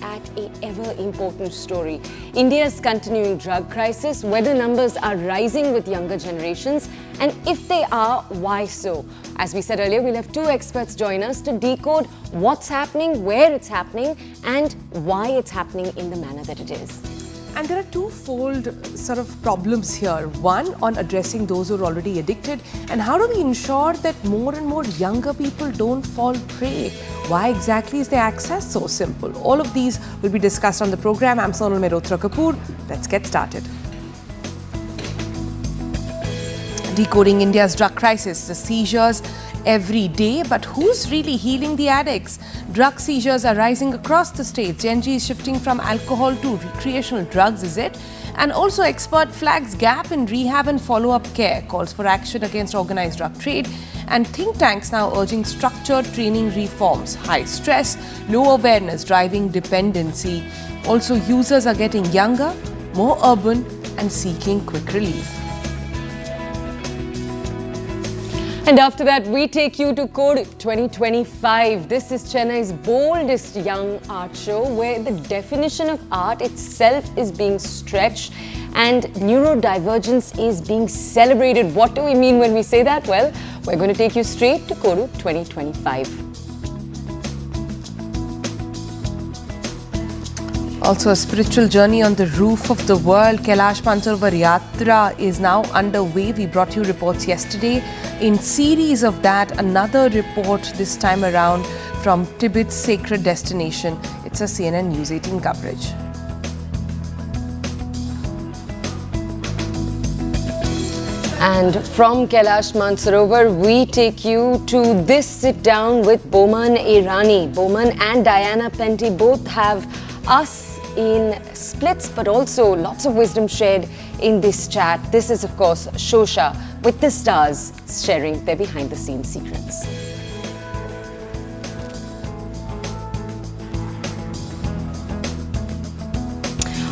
at an ever important story. India's continuing drug crisis, whether numbers are rising with younger generations, and if they are, why so? As we said earlier, we'll have two experts join us to decode what's happening, where it's happening, and why it's happening in the manner that it is. And there are twofold sort of problems here. One, on addressing those who are already addicted, and how do we ensure that more and more younger people don't fall prey? Why exactly is their access so simple? All of these will be discussed on the program. I'm Sonal Mehrotra Kapoor. Let's get started. Decoding India's drug crisis, the seizures every day, but who's really healing the addicts? Drug seizures are rising across the states. Gen Z is shifting from alcohol to recreational drugs, is it? And also expert flags gap in rehab and follow-up care, calls for action against organized drug trade, and think tanks now urging structured training reforms. High stress, low awareness driving dependency. Also, users are getting younger, more urban and seeking quick relief. And after that, we take you to Kodu 2025. This is Chennai's boldest young art show where the definition of art itself is being stretched and neurodivergence is being celebrated. What do we mean when we say that? Well, we're going to take you straight to Kodu 2025. Also, a spiritual journey on the roof of the world. Kailash Mansarovar Yatra is now underway. We brought you reports yesterday. In series of that, another report this time around from Tibet's sacred destination. It's a CNN News 18 coverage. And from Kailash Mansarovar, we take you to this sit down with Boman Irani. Boman and Diana Penty both have us in splits, but also lots of wisdom shared in this chat. This is, of course, Showsha with the stars sharing their behind-the-scenes secrets.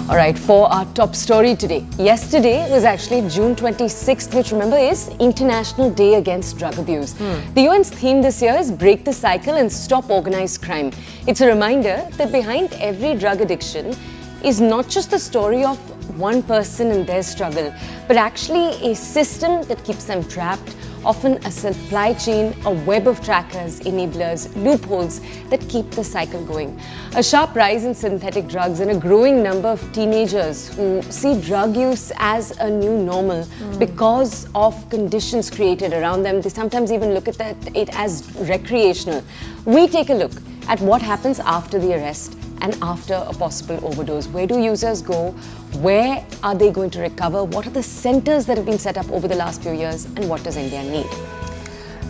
All right, for our top story today. Yesterday was actually June 26th, which remember is International Day Against Drug Abuse. The UN's theme this year is Break the Cycle and Stop Organized Crime. It's a reminder that behind every drug addiction is not just the story of one person and their struggle, but actually a system that keeps them trapped, often a supply chain, a web of trackers, enablers, loopholes that keep the cycle going. A sharp rise in synthetic drugs and a growing number of teenagers who see drug use as a new normal because of conditions created around them. They sometimes even look at it as recreational. We take a look at what happens after the arrest and after a possible overdose. Where do users go? Where are they going to recover? What are the centers that have been set up over the last few years? And what does India need?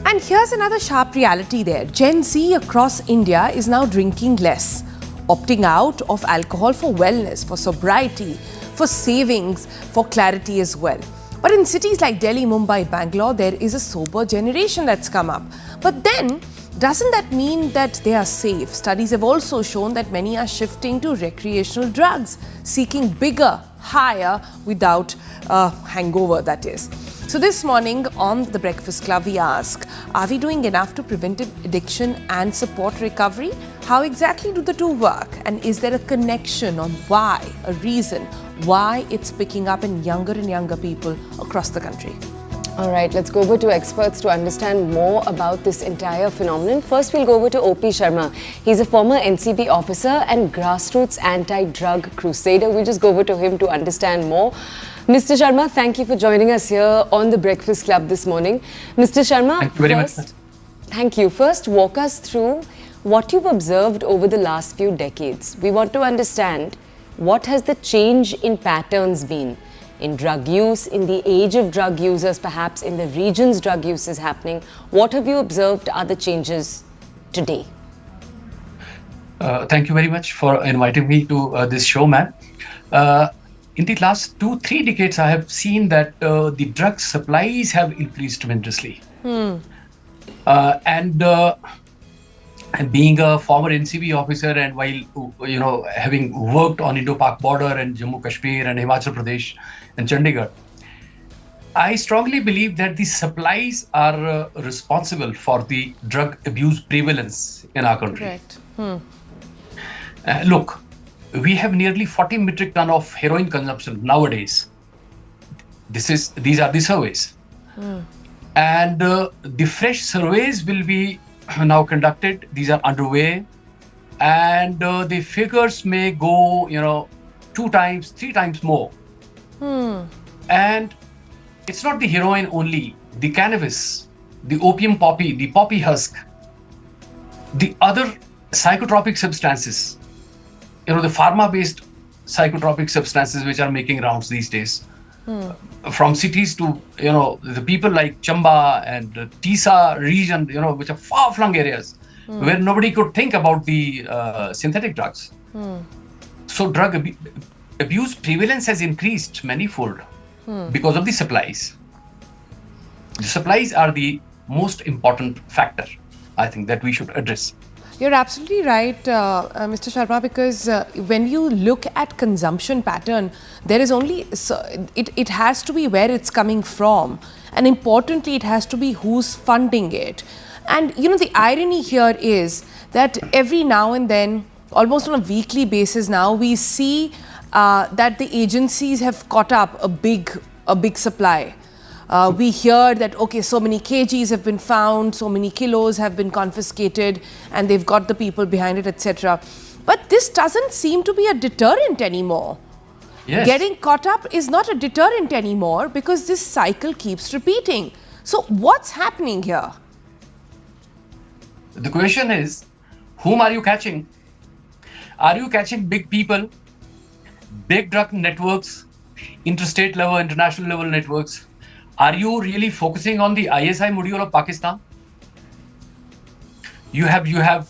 And here's another sharp reality there. Gen Z across India is now drinking less, opting out of alcohol for wellness, for sobriety, for savings, for clarity as well. But in cities like Delhi, Mumbai, Bangalore, there is a sober generation that's come up. But then, doesn't that mean that they are safe? Studies have also shown that many are shifting to recreational drugs, seeking bigger, higher, without a hangover, that is. So this morning on The Breakfast Club, we ask, are we doing enough to prevent addiction and support recovery? How exactly do the two work? And is there a connection on why, a reason why it's picking up in younger and younger people across the country? All right, let's go over to experts to understand more about this entire phenomenon. First, we'll go over to O.P. Sharma. He's a former NCB officer and grassroots anti-drug crusader. We'll just go over to him to understand more. Mr. Sharma, thank you for joining us here on The Breakfast Club this morning. Mr. Sharma, thank you very much. Thank you. First, walk us through what you've observed over the last few decades. We want to understand what has the change in patterns been in drug use, in the age of drug users, perhaps in the regions drug use is happening. What have you observed are the changes today? Thank you very much for inviting me to this show, ma'am. In the last 2-3 decades, I have seen that the drug supplies have increased tremendously. And being a former NCB officer and while, having worked on Indo-Pak border and Jammu Kashmir and Himachal Pradesh and Chandigarh, I strongly believe that the supplies are responsible for the drug abuse prevalence in our country. Correct. Look, we have nearly 40 metric ton of heroin consumption nowadays. These are the surveys. And the fresh surveys will be now conducted. These are underway. And the figures may go, 2 times, 3 times more. And it's not the heroin only, the cannabis, the opium poppy, the poppy husk, the other psychotropic substances, the pharma-based psychotropic substances which are making rounds these days. From cities to, the people like Chamba and Tisa region, which are far-flung areas where nobody could think about the synthetic drugs. So drug abuse prevalence has increased manifold because of the supplies. The supplies are the most important factor, I think, that we should address. You're absolutely right, Mr. Sharma, because when you look at consumption pattern, there is only, it has to be where it's coming from. And importantly, it has to be who's funding it. And, the irony here is that every now and then, almost on a weekly basis now, we see that the agencies have caught up a big supply. We hear that, okay, so many kgs have been found, so many kilos have been confiscated, and they've got the people behind it, etc. But this doesn't seem to be a deterrent anymore. Yes. Getting caught up is not a deterrent anymore because this cycle keeps repeating. So what's happening here? The question is, whom are you catching? Are you catching big people, big drug networks, interstate level, international level networks? Are you really focusing on the ISI module of Pakistan? You have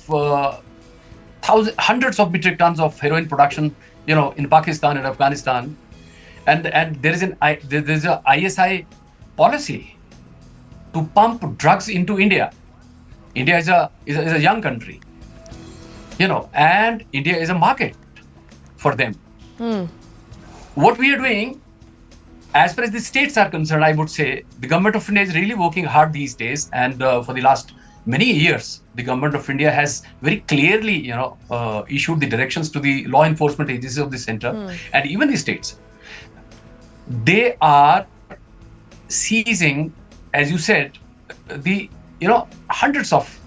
hundreds of metric tons of heroin production, in Pakistan and Afghanistan, and there is a ISI policy to pump drugs into India. India is a young country, and India is a market for them. What we are doing, as far as the states are concerned, I would say the government of India is really working hard these days, and for the last many years, the government of India has very clearly, issued the directions to the law enforcement agencies of the center and even the states. They are seizing, as you said, the hundreds of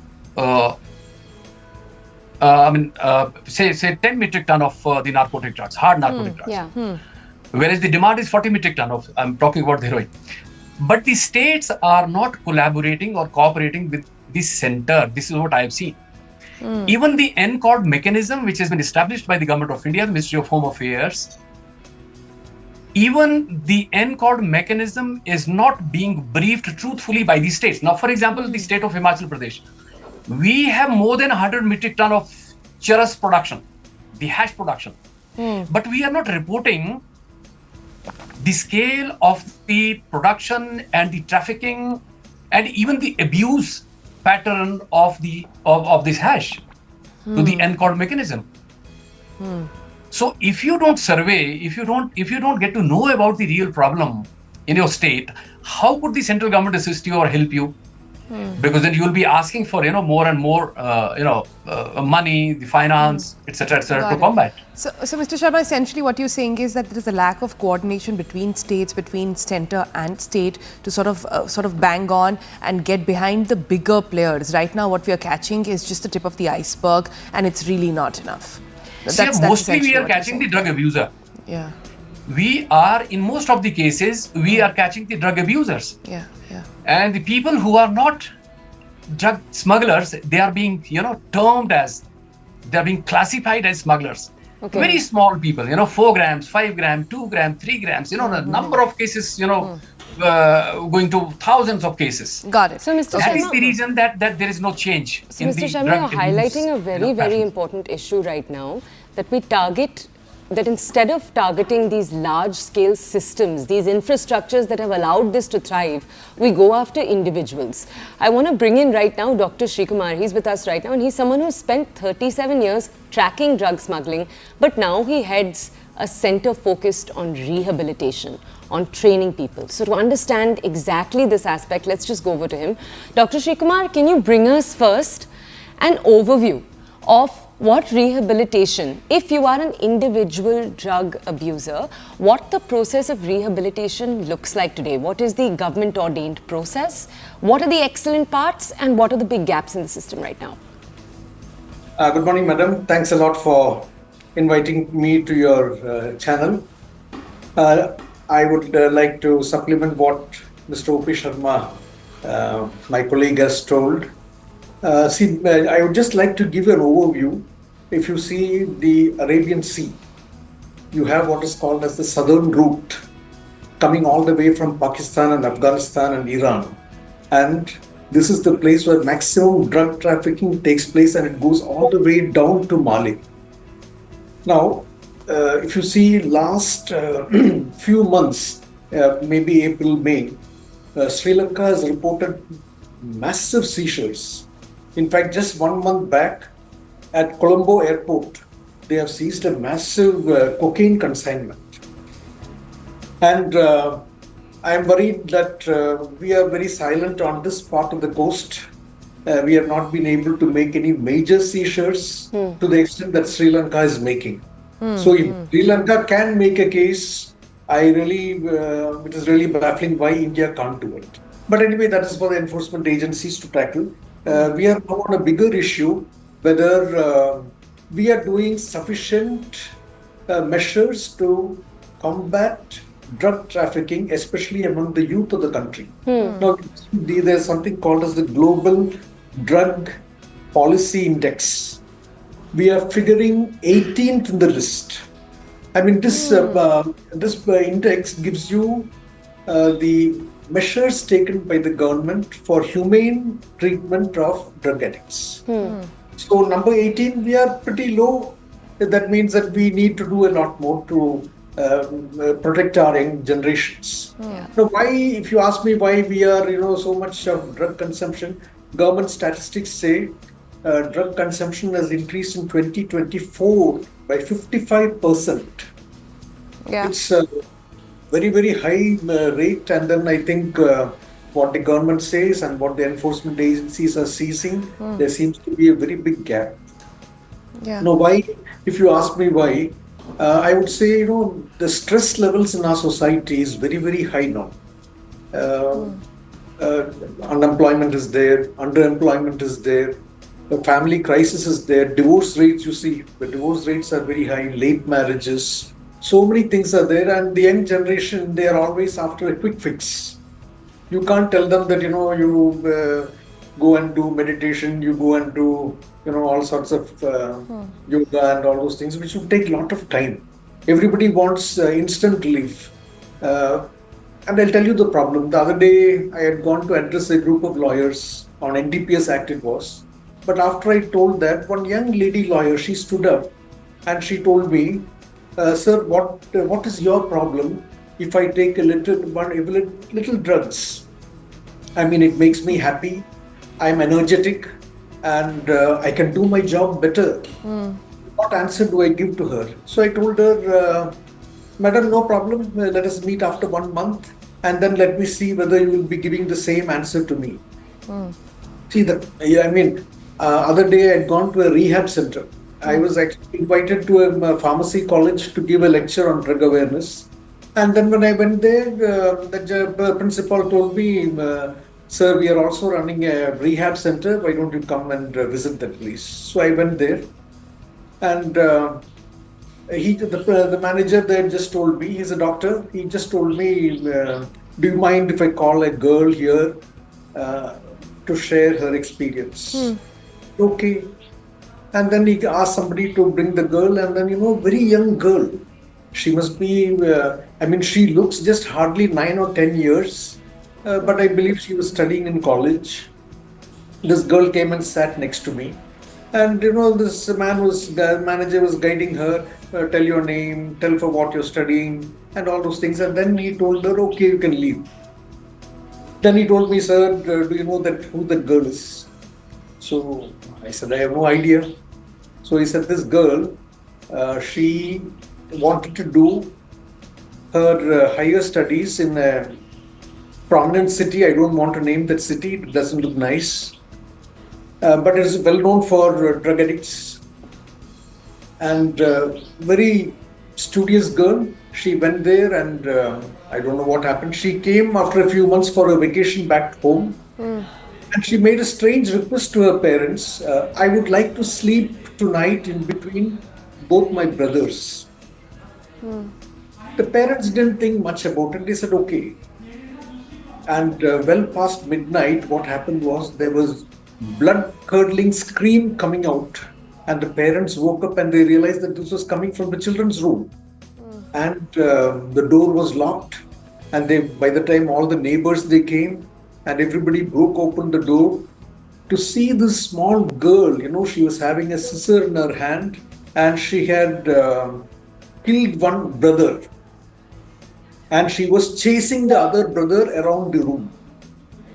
say 10 metric ton of the narcotic drugs, hard narcotic drugs. Yeah. Whereas the demand is 40 metric ton of, I'm talking about the heroin. But the states are not collaborating or cooperating with the center. This is what I have seen. Even the NCOD mechanism, which has been established by the government of India, the Ministry of Home Affairs, even the NCOD mechanism is not being briefed truthfully by the states. Now, for example, the state of Himachal Pradesh, we have more than 100 metric ton of charas production, the hash production. But we are not reporting the scale of the production and the trafficking and even the abuse pattern of this hash to the NCOD mechanism. So if you don't survey, if you don't get to know about the real problem in your state, how could the central government assist you or help you? Because then you will be asking for more and more money, the finance, etc., to combat. So Mr. Sharma, essentially what you're saying is that there is a lack of coordination between states, between center and state to sort of bang on and get behind the bigger players. Right now, what we are catching is just the tip of the iceberg, and it's really not enough. Mostly we are catching the drug abuser. Yeah. We are, in most of the cases, we are catching the drug abusers. Yeah. And the people who are not drug smugglers, they are being, termed as, they are being classified as smugglers. Okay. Very small people, 4 grams, 5 grams, 2 grams, 3 grams, the number of cases, going to thousands of cases. Got it. So, Mr. That Sharma, is the reason that there is no change in Mr. the Sharma, drug you're highlighting a very, very important issue right now, that instead of targeting these large-scale systems, these infrastructures that have allowed this to thrive, we go after individuals. I want to bring in right now Dr. Srikumar. He's with us right now, and he's someone who spent 37 years tracking drug smuggling, but now he heads a center focused on rehabilitation, on training people. So to understand exactly this aspect, let's just go over to him. Dr. Srikumar, can you bring us first an overview of what rehabilitation, if you are an individual drug abuser, what the process of rehabilitation looks like today? What is the government ordained process? What are the excellent parts and what are the big gaps in the system right now? Good morning, madam. Thanks a lot for inviting me to your channel. I would like to supplement what Mr. O.P. Sharma, my colleague, has told. I would just like to give you an overview. If you see the Arabian Sea, you have what is called as the southern route, coming all the way from Pakistan and Afghanistan and Iran. And this is the place where maximum drug trafficking takes place, and it goes all the way down to Mali. Now, if you see last few months, maybe April, May, Sri Lanka has reported massive seizures. In fact, just 1 month back at Colombo airport, they have seized a massive cocaine consignment. And I am worried that we are very silent on this part of the coast. We have not been able to make any major seizures to the extent that Sri Lanka is making. So if Sri Lanka can make a case, it is really baffling why India can't do it. But anyway, that is for the enforcement agencies to tackle. We are now on a bigger issue, whether we are doing sufficient measures to combat drug trafficking, especially among the youth of the country. Now, there's something called as the Global Drug Policy Index. We are figuring 18th in the list. I mean, this index gives you the measures taken by the government for humane treatment of drug addicts. So number 18, we are pretty low. That means that we need to do a lot more to protect our young generations. Now, why, if you ask me why we are, so much of drug consumption, government statistics say drug consumption has increased in 2024 by 55%. It's a very, very high rate. And then I think what the government says and what the enforcement agencies are seizing, there seems to be a very big gap. Now, why, if you ask me why, I would say, the stress levels in our society is very, very high now. Unemployment is there, underemployment is there, the family crisis is there, divorce rates, you see, the divorce rates are very high, late marriages, so many things are there, and the young generation, they are always after a quick fix. You can't tell them that, you go and do meditation, you go and do, all sorts of yoga and all those things, which would take a lot of time. Everybody wants instant relief. And I'll tell you the problem. The other day, I had gone to address a group of lawyers on NDPS Act it was. But after I told that, one young lady lawyer, she stood up and she told me, sir, what is your problem if I take a little drugs? I mean, it makes me happy. I'm energetic and I can do my job better. What answer do I give to her? So I told her, Madam, no problem. Let us meet after 1 month and then let me see whether you will be giving the same answer to me. See, other day I had gone to a rehab center. I was actually invited to a pharmacy college to give a lecture on drug awareness. And then when I went there, the principal told me, sir, we are also running a rehab center. Why don't you come and visit that place? So I went there. And the manager there just told me, he's a doctor, he just told me, do you mind if I call a girl here to share her experience? Okay. And then he asked somebody to bring the girl, and then, very young girl. She must be, she looks just hardly 9 or 10 years, but I believe she was studying in college. This girl came and sat next to me. And this manager was guiding her, tell your name, tell for what you're studying, and all those things. And then he told her, okay, you can leave. Then he told me, sir, do you know who that girl is? So I said, I have no idea. So he said, this girl, she wanted to do her higher studies in a prominent city. I don't want to name that city, it doesn't look nice. But it is well known for drug addicts. and very studious girl. She went there, and I don't know what happened. She came after a few months for a vacation back home, and she made a strange request to her parents. I would like to sleep tonight in between both my brothers. The parents didn't think much about it. They said, okay. And well past midnight, what happened was there was blood-curdling scream coming out. And the parents woke up and they realized that this was coming from the children's room. And the door was locked. And by the time all the neighbors, they came, and everybody broke open the door to see this small girl. She was having a scissor in her hand, and she had killed one brother. And she was chasing the other brother around the room.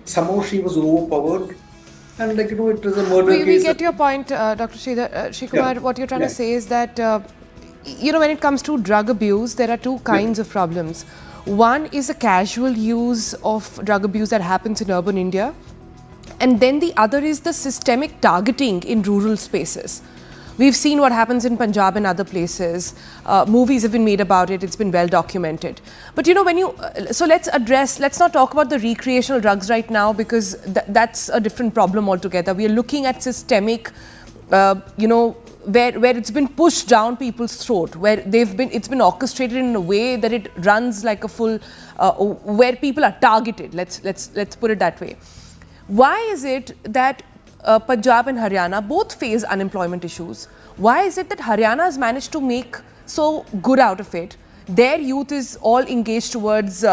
Somehow she was overpowered. And it was a murder case. We get your point, Dr. Srikumar. What you're trying to say is that, when it comes to drug abuse, there are two kinds of problems. One is a casual use of drug abuse that happens in urban India. And then the other is the systemic targeting in rural spaces. We've seen what happens in Punjab and other places. Movies have been made about it. It's been well documented. But so let's not talk about the recreational drugs right now, because that's a different problem altogether. We are looking at systemic, where it's been pushed down people's throat, where it's been orchestrated in a way that it runs like a full, where people are targeted. Let's put it that way. Why is it that Punjab and Haryana both face unemployment issues? Why is it that Haryana has managed to make so good out of it? Their youth is all engaged towards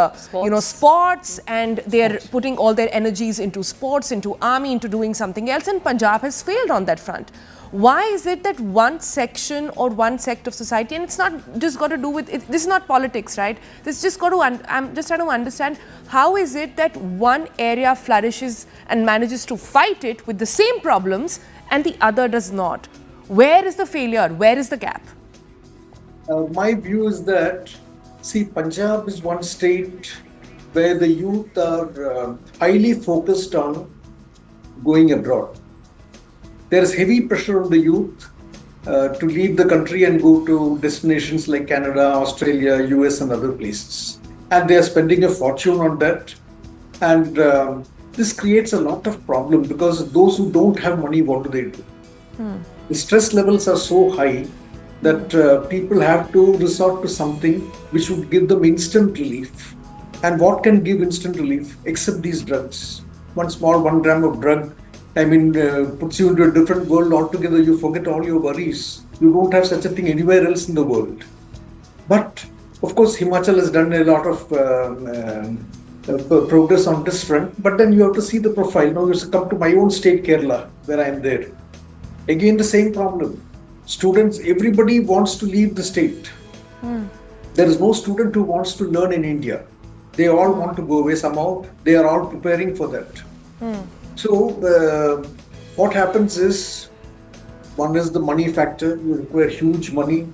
sports, and they're putting all their energies into sports, into army, into doing something else, and Punjab has failed on that front. Why is it that one section or one sect of society, and it's not just got to do with it, this is not politics, right? This just got to, I'm just trying to understand, how is it that one area flourishes and manages to fight it with the same problems and the other does not? Where is the failure? Where is the gap? My view is that, Punjab is one state where the youth are highly focused on going abroad. There is heavy pressure on the youth to leave the country and go to destinations like Canada, Australia, US and other places. And they are spending a fortune on that. And this creates a lot of problem, because those who don't have money, what do they do? The stress levels are so high that people have to resort to something which would give them instant relief. And what can give instant relief except these drugs? 1 gram of drug, puts you into a different world altogether. You forget all your worries. You don't have such a thing anywhere else in the world. But, of course, Himachal has done a lot of progress on this front. But then you have to see the profile. Now you come to my own state, Kerala, where I am there. Again, the same problem. Students, everybody wants to leave the state. There is no student who wants to learn in India. They all want to go away somehow. They are all preparing for that. So, what happens is, one is the money factor. You require huge money.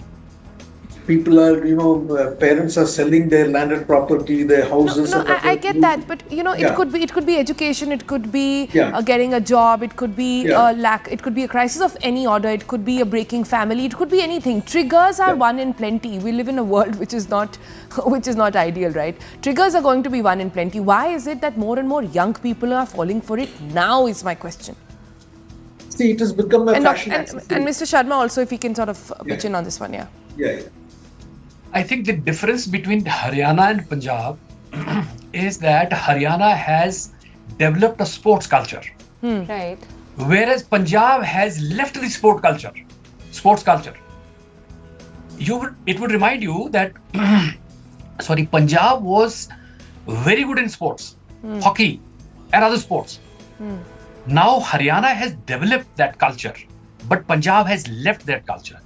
People are, parents are selling their landed property, their houses. No, I get that, but it could be education, it could be getting a job, it could be a lack, it could be a crisis of any order, it could be a breaking family, it could be anything. Triggers are one in plenty. We live in a world which is not ideal, right? Triggers are going to be one in plenty. Why is it that more and more young people are falling for it now, is my question. See, it has become a fashion. And Mr. Sharma also, if he can sort of pitch in on this one, Yeah. I think the difference between Haryana and Punjab is that Haryana has developed a sports culture. Right. Whereas Punjab has left the sports culture. It would remind you that, Punjab was very good in sports, hockey and other sports. Now Haryana has developed that culture, but Punjab has left that culture.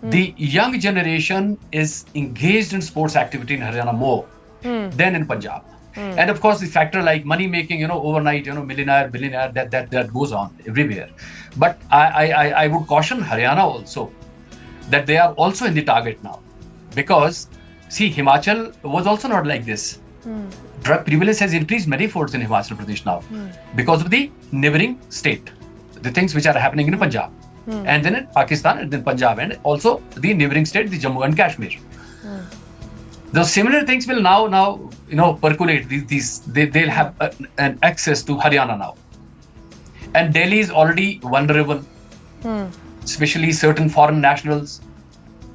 The young generation is engaged in sports activity in Haryana more than in Punjab. And of course, the factor like money making, overnight, millionaire, billionaire, that goes on everywhere. But I would caution Haryana also that they are also in the target now. Because, Himachal was also not like this. Drug prevalence has increased many folds in Himachal Pradesh now because of the neighboring state, the things which are happening in Punjab. and then in Pakistan, and then Punjab, and also the neighboring state, the Jammu and Kashmir. The similar things will now percolate. They'll have an access to Haryana now, and Delhi is already vulnerable, especially certain foreign nationals.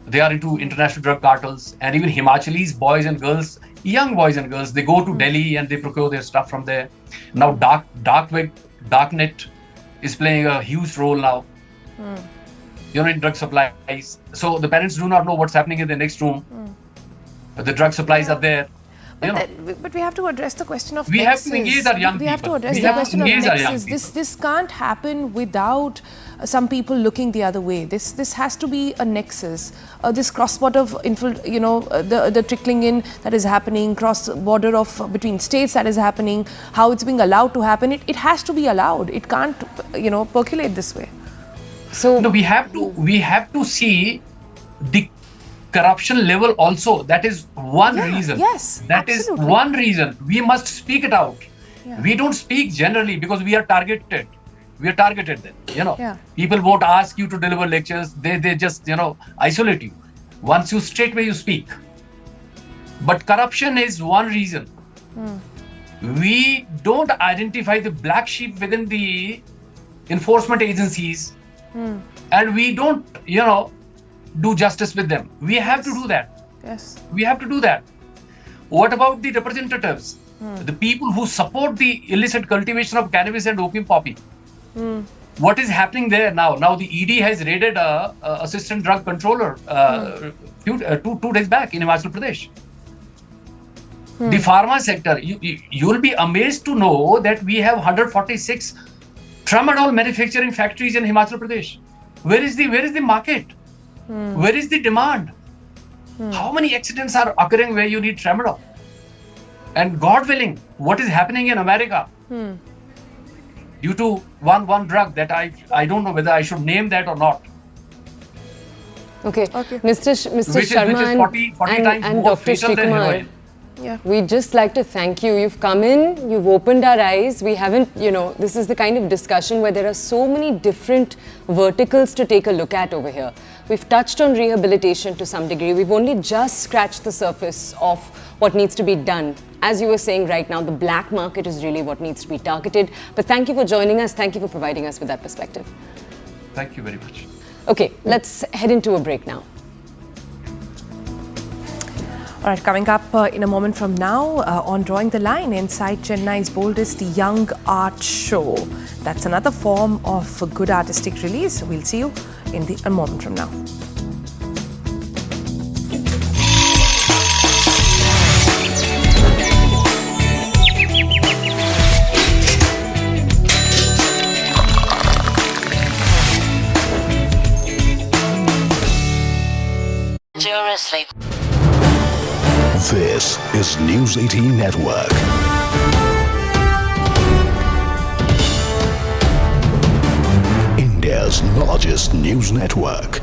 They are into international drug cartels, and even Himachalis, boys and girls, young boys and girls, they go to Delhi and they procure their stuff from there. Now, darknet is playing a huge role now. In drug supplies. So the parents do not know what's happening in the next room. But the drug supplies are there. But we have to address the question of we nexus. have to engage our young people. We have to address the question of nexus. This can't happen without some people looking the other way. This has to be a nexus. This cross-border, the trickling in that is happening, cross-border of between states that is happening, how it's being allowed to happen. It has to be allowed. It can't, percolate this way. So no, we have to see the corruption level also. That is one reason. Yes, that absolutely. is one reason. We must speak it out. Yeah. We don't speak generally because we are targeted. We are targeted then. Yeah. People won't ask you to deliver lectures. They just isolate you. Once you straightway you speak. But corruption is one reason. We don't identify the black sheep within the enforcement agencies, and we don't do justice with them. We have to do that. Yes. We have to do that. What about the representatives? The people who support the illicit cultivation of cannabis and opium poppy? What is happening there now? Now the ED has raided a assistant drug controller 2 days back in Himachal Pradesh. The pharma sector, you will be amazed to know that we have 146 tramadol manufacturing factories in Himachal Pradesh. Where is the market? Where is the demand? How many accidents are occurring where you need tramadol? And God willing, what is happening in America? Due to one drug that I don't know whether I should name that or not. Okay. Mr. Sharma which is 40 times and more Dr. fatal than heroin. Yeah. We'd just like to thank you. You've come in, you've opened our eyes. We haven't, this is the kind of discussion where there are so many different verticals to take a look at over here. We've touched on rehabilitation to some degree. We've only just scratched the surface of what needs to be done. As you were saying right now, the black market is really what needs to be targeted. But thank you for joining us. Thank you for providing us with that perspective. Thank you very much. Okay, let's head into a break now. All right, coming up in a moment from now on Drawing the Line inside Chennai's boldest young art show. That's another form of good artistic release. We'll see you in a moment from now. This is News 18 Network. India's largest news network.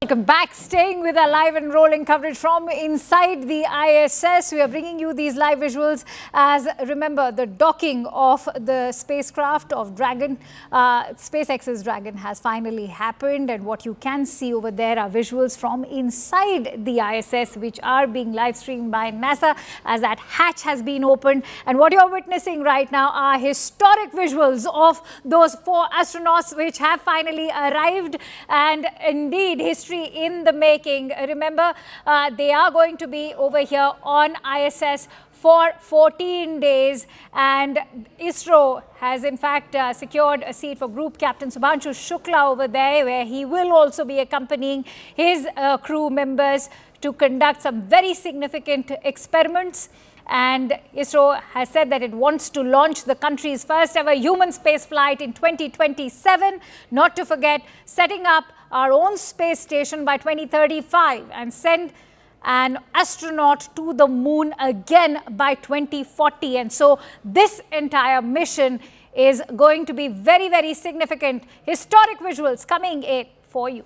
Welcome back. Staying with our live and rolling coverage from inside the ISS. We are bringing you these live visuals as, remember, the docking of the spacecraft of Dragon, SpaceX's Dragon has finally happened. And what you can see over there are visuals from inside the ISS, which are being live streamed by NASA as that hatch has been opened. And what you're witnessing right now are historic visuals of those 4 astronauts which have finally arrived. And indeed, history in the making. Remember, they are going to be over here on ISS for 14 days, and ISRO has in fact secured a seat for Group Captain Subhanshu Shukla over there, where he will also be accompanying his crew members to conduct some very significant experiments. And ISRO has said that it wants to launch the country's first ever human space flight in 2027. Not to forget, setting up our own space station by 2035 and send an astronaut to the moon again by 2040. And so this entire mission is going to be very, very significant. Historic visuals coming in for you.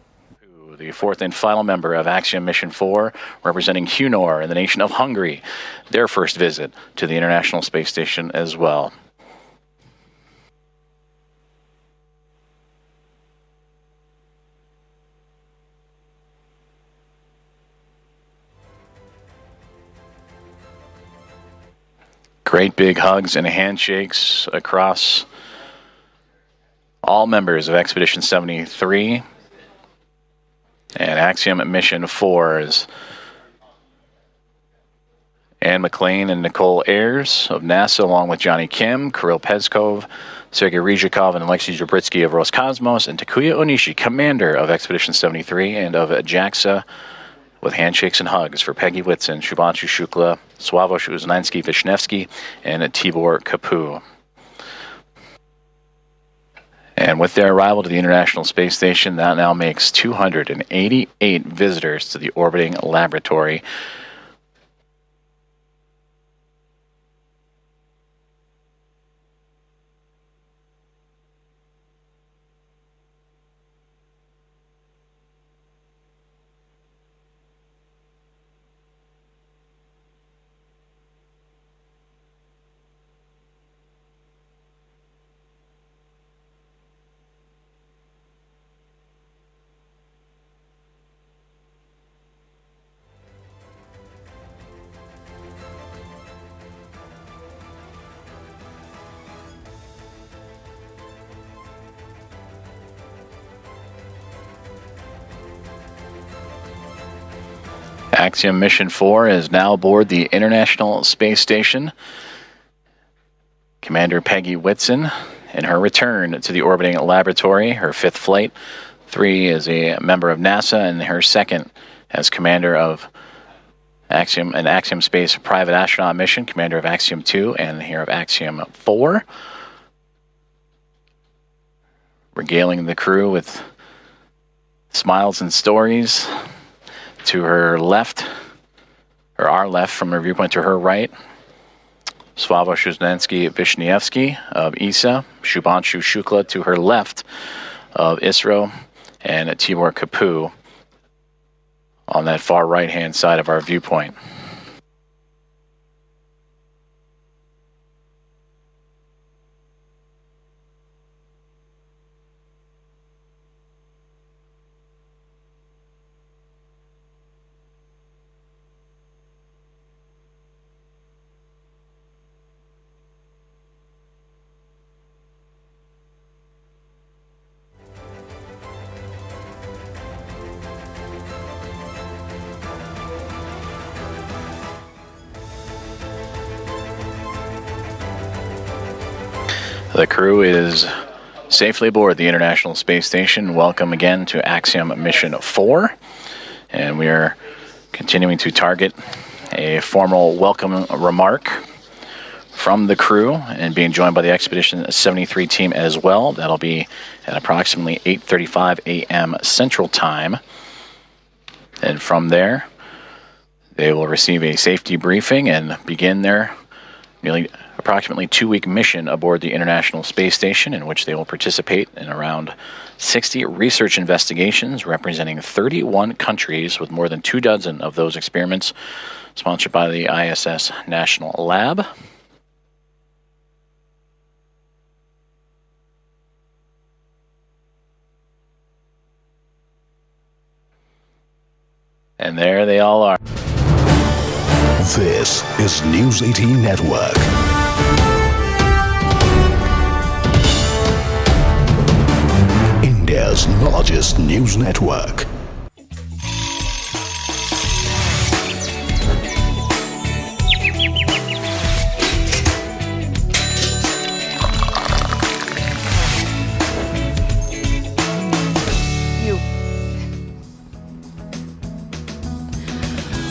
The 4th and final member of Axiom Mission 4, representing Hunor in the nation of Hungary, their first visit to the International Space Station as well. Great big hugs and handshakes across all members of Expedition 73 and Axiom Mission 4 as Anne McLean and Nicole Ayers of NASA, along with Johnny Kim, Kirill Peskov, Sergei Ryzhikov, and Alexei Zabritsky of Roscosmos, and Takuya Onishi, commander of Expedition 73 and of JAXA, with handshakes and hugs for Peggy Whitson, Shubhanshu Shukla, Sławomir Uznański-Wisniewski, and Tibor Kapu. And with their arrival to the International Space Station, that now makes 288 visitors to the orbiting laboratory. Axiom Mission 4 is now aboard the International Space Station. Commander Peggy Whitson, in her return to the orbiting laboratory, her 5th flight. 3 is a member of NASA, and her 2nd as commander of an Axiom Space private astronaut mission, commander of Axiom 2 and here of Axiom 4. Regaling the crew with smiles and stories. To her left, or our left from her viewpoint, to her right, Sławomir Uznański-Wisniewski of ESA, Shubhanshu Shukla to her left of ISRO, and Tibor Kapu on that far right-hand side of our viewpoint. The crew is safely aboard the International Space Station. Welcome again to Axiom Mission 4. And we are continuing to target a formal welcome remark from the crew and being joined by the Expedition 73 team as well. That'll be at approximately 8:35 a.m. Central Time. And from there, they will receive a safety briefing and begin their nearly approximately 2-week mission aboard the International Space Station, in which they will participate in around 60 research investigations representing 31 countries, with more than 24 of those experiments sponsored by the ISS National Lab. And there they all are. This is News 18 Network. India's largest news network.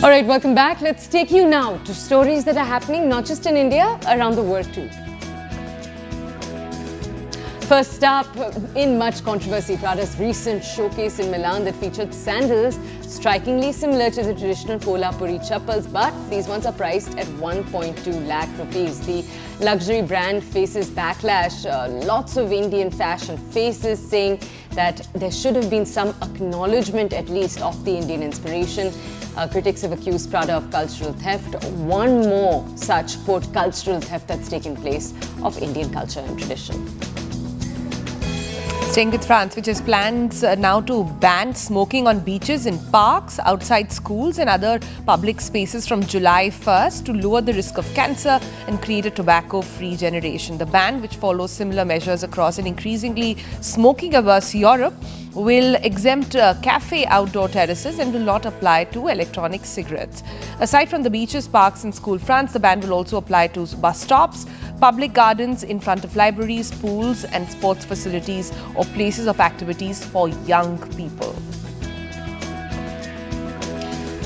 All right, welcome back. Let's take you now to stories that are happening not just in India, around the world too. First up, in much controversy, Prada's recent showcase in Milan that featured sandals strikingly similar to the traditional Kolhapuri chappals, but these ones are priced at 1.2 lakh rupees. The luxury brand faces backlash. Lots of Indian fashion faces saying that there should have been some acknowledgement at least of the Indian inspiration. Critics have accused Prada of cultural theft. One more such, quote, cultural theft that's taken place of Indian culture and tradition. Staying with France, which has plans now to ban smoking on beaches, in parks, outside schools and other public spaces from July 1st to lower the risk of cancer and create a tobacco-free generation. The ban, which follows similar measures across an increasingly smoking-averse Europe, will exempt cafe outdoor terraces and will not apply to electronic cigarettes. Aside from the beaches, parks and school fronts, the ban will also apply to bus stops, public gardens in front of libraries, pools and sports facilities or places of activities for young people.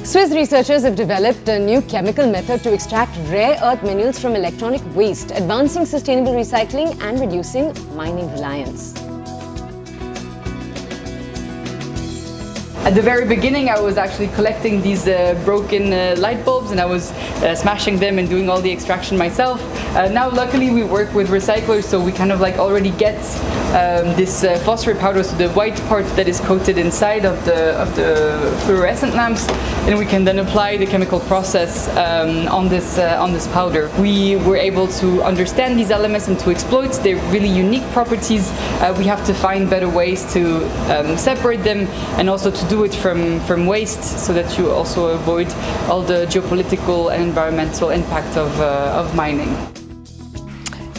Swiss researchers have developed a new chemical method to extract rare earth minerals from electronic waste, advancing sustainable recycling and reducing mining reliance. At the very beginning, I was actually collecting these broken light bulbs, and I was smashing them and doing all the extraction myself. Now, luckily, we work with recyclers, so we kind of like already get this phosphorus powder, so the white part that is coated inside of the fluorescent lamps, and we can then apply the chemical process on this powder. We were able to understand these elements and to exploit their really unique properties. We have to find better ways to separate them and also to do it from waste, so that you also avoid all the geopolitical and environmental impact of mining.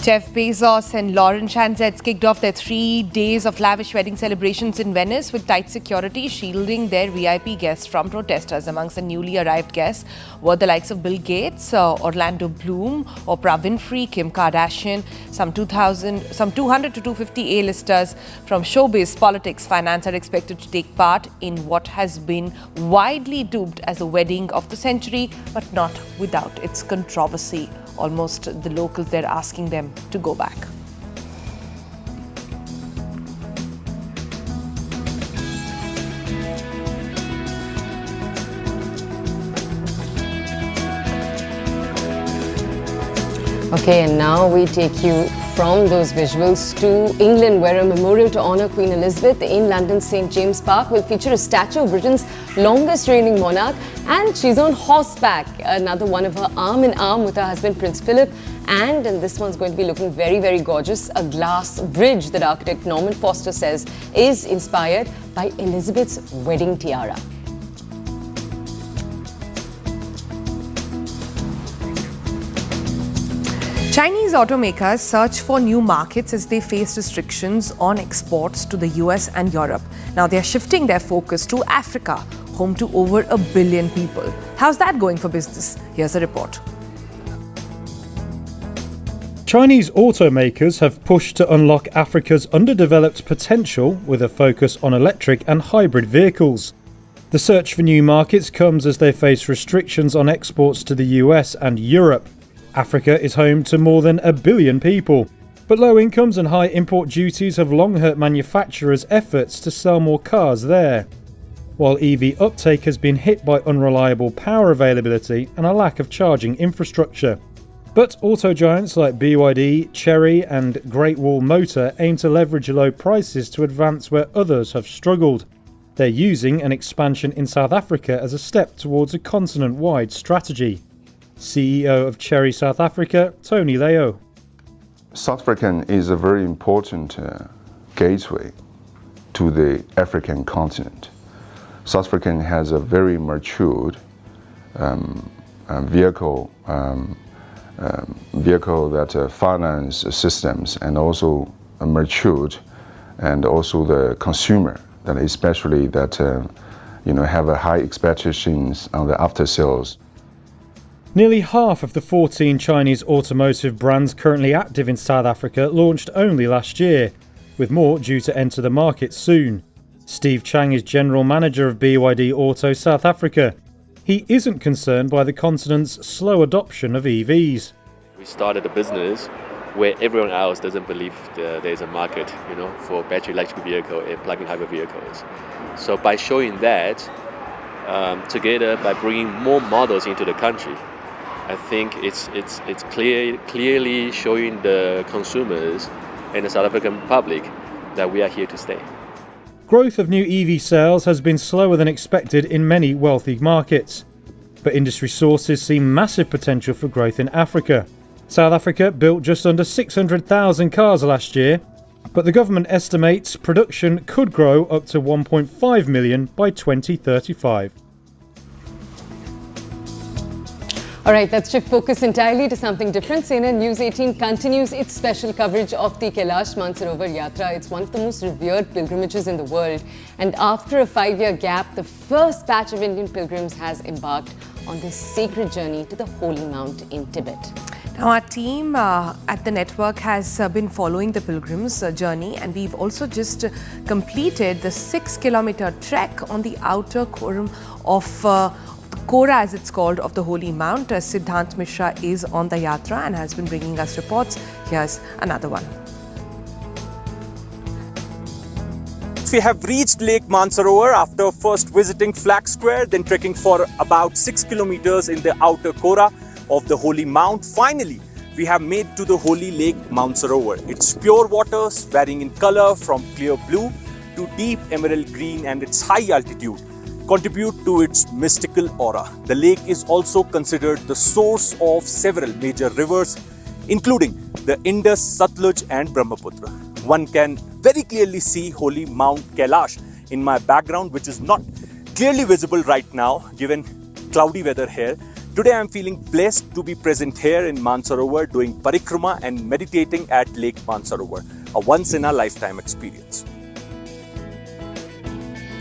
Jeff Bezos and Lauren Shanzets kicked off their 3 days of lavish wedding celebrations in Venice with tight security shielding their VIP guests from protesters. Amongst the newly arrived guests were the likes of Bill Gates, Orlando Bloom, Oprah Winfrey, Kim Kardashian, some 200 to 250 A-listers from showbiz, politics, finance are expected to take part in what has been widely dubbed as the wedding of the century, but not without its controversy. Almost the locals, they're asking them to go back. Okay, and now we take you from those visuals to England, where a memorial to honour Queen Elizabeth in London's St James Park will feature a statue of Britain's longest reigning monarch, and she's on horseback, another one of her arm in arm with her husband Prince Philip, and this one's going to be looking very, very gorgeous, a glass bridge that architect Norman Foster says is inspired by Elizabeth's wedding tiara. Chinese automakers search for new markets as they face restrictions on exports to the US and Europe. Now they're shifting their focus to Africa, home to over 1 billion people. How's that going for business? Here's a report. Chinese automakers have pushed to unlock Africa's underdeveloped potential with a focus on electric and hybrid vehicles. The search for new markets comes as they face restrictions on exports to the US and Europe. Africa is home to more than 1 billion people, but low incomes and high import duties have long hurt manufacturers' efforts to sell more cars there. While EV uptake has been hit by unreliable power availability and a lack of charging infrastructure. But auto giants like BYD, Chery and Great Wall Motor aim to leverage low prices to advance where others have struggled. They're using an expansion in South Africa as a step towards a continent-wide strategy. CEO of Chery South Africa, Tony Leo. South Africa is a very important gateway to the African continent. South Africa has a very matured vehicle that finance systems, and also matured, and also the consumer that especially that have a high expectations on the after sales. Nearly half of the 14 Chinese automotive brands currently active in South Africa launched only last year, with more due to enter the market soon. Steve Chang is General Manager of BYD Auto South Africa. He isn't concerned by the continent's slow adoption of EVs. We started a business where everyone else doesn't believe there's a market, for battery electric vehicle and plug-in hybrid vehicles. So by showing that, together by bringing more models into the country, I think it's clearly showing the consumers and the South African public that we are here to stay. Growth of new EV sales has been slower than expected in many wealthy markets, but industry sources see massive potential for growth in Africa. South Africa built just under 600,000 cars last year, But the government estimates production could grow up to 1.5 million by 2035. All right, let's shift focus entirely to something different. CNN News 18 continues its special coverage of the Kailash Mansarovar Yatra. It's one of the most revered pilgrimages in the world. And after a 5-year gap, the first batch of Indian pilgrims has embarked on this sacred journey to the Holy Mount in Tibet. Now, our team at the network has been following the pilgrims' journey, and we've also just completed the 6-kilometer trek on the outer quorum of Kora, as it's called, of the Holy Mount. Siddhant Mishra is on the Yatra and has been bringing us reports. Here's another one. We have reached Lake Mansarovar after first visiting Flag Square, then trekking for about 6 kilometers in the outer Kora of the Holy Mount. Finally, we have made to the holy Lake Mansarovar. Its pure waters, varying in color from clear blue to deep emerald green, and its high altitude contribute to its mystical aura. The lake is also considered the source of several major rivers, including the Indus, Satluj and Brahmaputra. One can very clearly see holy Mount Kailash in my background, which is not clearly visible right now given cloudy weather here. Today I am feeling blessed to be present here in Mansarovar doing parikrama and meditating at Lake Mansarovar, a once-in-a-lifetime experience.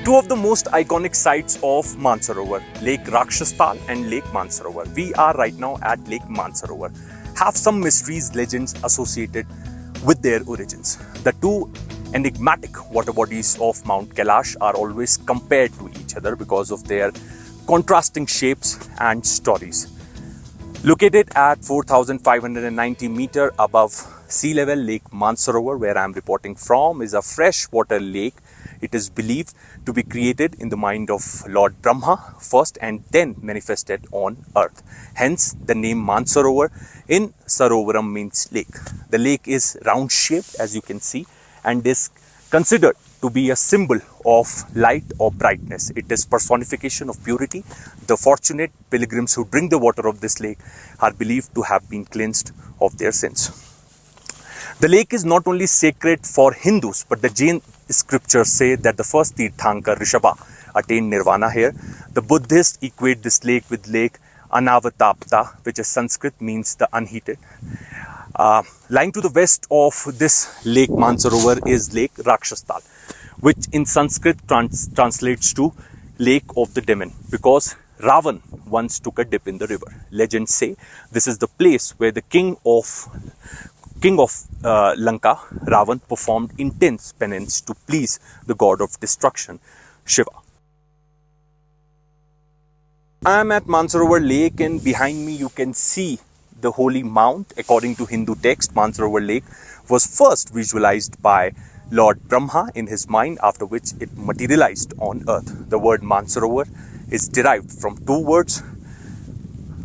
Two of the most iconic sites of Mansarovar, Lake Rakshastal and Lake Mansarovar. We are right now at Lake Mansarovar. Have some mysteries, legends associated with their origins. The two enigmatic water bodies of Mount Kailash are always compared to each other because of their contrasting shapes and stories. Located at 4,590 meters above sea level, Lake Mansarovar, where I am reporting from, is a freshwater lake. It is believed to be created in the mind of Lord Brahma first and then manifested on earth. Hence the name Mansarovar in Sarovaram means lake. The lake is round shaped, as you can see, and is considered to be a symbol of light or brightness. It is personification of purity. The fortunate pilgrims who drink the water of this lake are believed to have been cleansed of their sins. The lake is not only sacred for Hindus, but the Jain scriptures say that the first Tirthankar, Rishabha, attained nirvana here. The Buddhists equate this lake with Lake Anavatapta, which is Sanskrit means the unheated. Lying to the west of this Lake Mansarovar is Lake Rakshastal, which in Sanskrit translates to Lake of the Demon, because Ravan once took a dip in the river. Legends say this is the place where the king of Lanka, Ravan, performed intense penance to please the god of destruction, Shiva. I am at Mansarovar Lake, and behind me you can see the holy mount. According to Hindu text, Mansarovar Lake was first visualized by Lord Brahma in his mind, after which it materialized on earth. The word Mansarovar is derived from two words,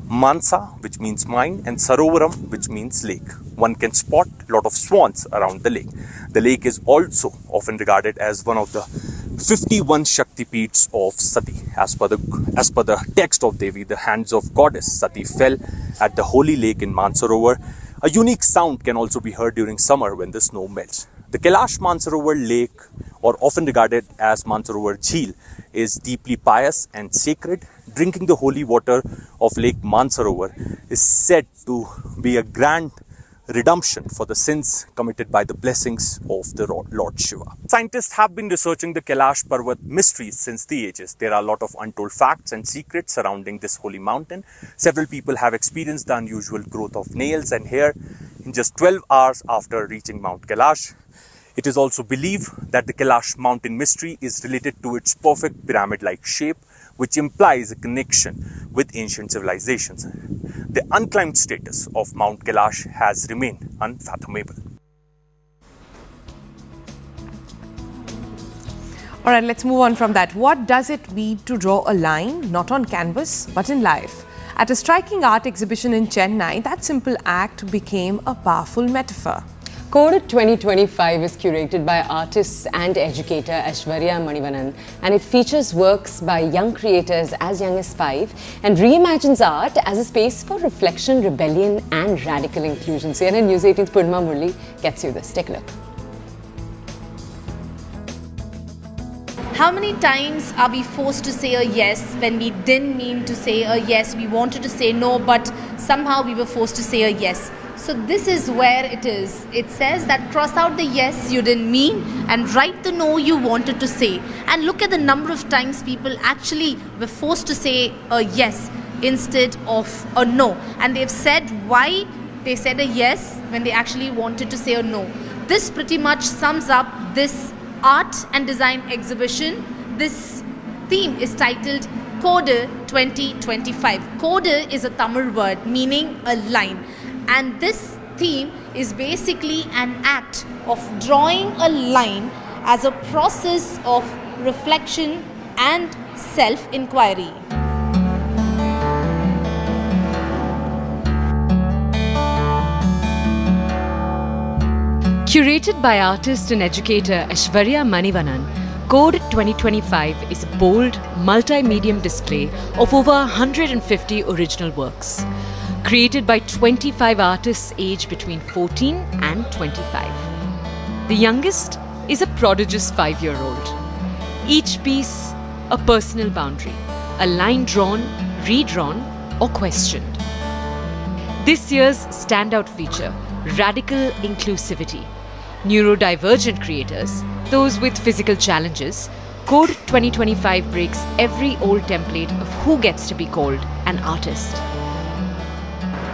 Mansa, which means mine, and Sarovaram, which means lake. One can spot a lot of swans around the lake. The lake is also often regarded as one of the 51 Shakti Peeths of Sati. As per the text of Devi, the hands of goddess Sati fell at the holy lake in Mansarovar. A unique sound can also be heard during summer when the snow melts. The Kailash Mansarovar lake, or often regarded as Mansarovar Jheel, is deeply pious and sacred. Drinking the holy water of Lake Mansarovar is said to be a grand redemption for the sins committed by the blessings of the Lord Shiva. Scientists have been researching the Kailash Parvat mysteries since the ages. There are a lot of untold facts and secrets surrounding this holy mountain. Several people have experienced the unusual growth of nails and hair in just 12 hours after reaching Mount Kailash. It is also believed that the Kailash mountain mystery is related to its perfect pyramid-like shape, which implies a connection with ancient civilizations. The unclimbed status of Mount Kailash has remained unfathomable. All right, let's move on from that. What does it mean to draw a line, not on canvas, but in life? At a striking art exhibition in Chennai, that simple act became a powerful metaphor. Kodu 2025 is curated by artist and educator Aishwarya Manivanan, and it features works by young creators as young as 5 and reimagines art as a space for reflection, rebellion and radical inclusion. CNN News 18's Purnima Murli gets you this. Take a look. How many times are we forced to say a yes when we didn't mean to say a yes? We wanted to say no, but somehow we were forced to say a yes. So this is where it is. It says that cross out the yes you didn't mean and write the no you wanted to say. And look at the number of times people actually were forced to say a yes instead of a no. And they've said why they said a yes when they actually wanted to say a no. This pretty much sums up this art and design exhibition. This theme is titled Kodu 2025. Kodu is a Tamil word meaning a line. And this theme is basically an act of drawing a line as a process of reflection and self-inquiry. Curated by artist and educator Aishwarya Manivanan, Kodu 2025 is a bold, multi-medium display of over 150 original works. Created by 25 artists aged between 14 and 25. The youngest is a prodigious 5-year-old. Each piece a personal boundary, a line drawn, redrawn or questioned. This year's standout feature, radical inclusivity. Neurodivergent creators, those with physical challenges, Kodu 2025 breaks every old template of who gets to be called an artist.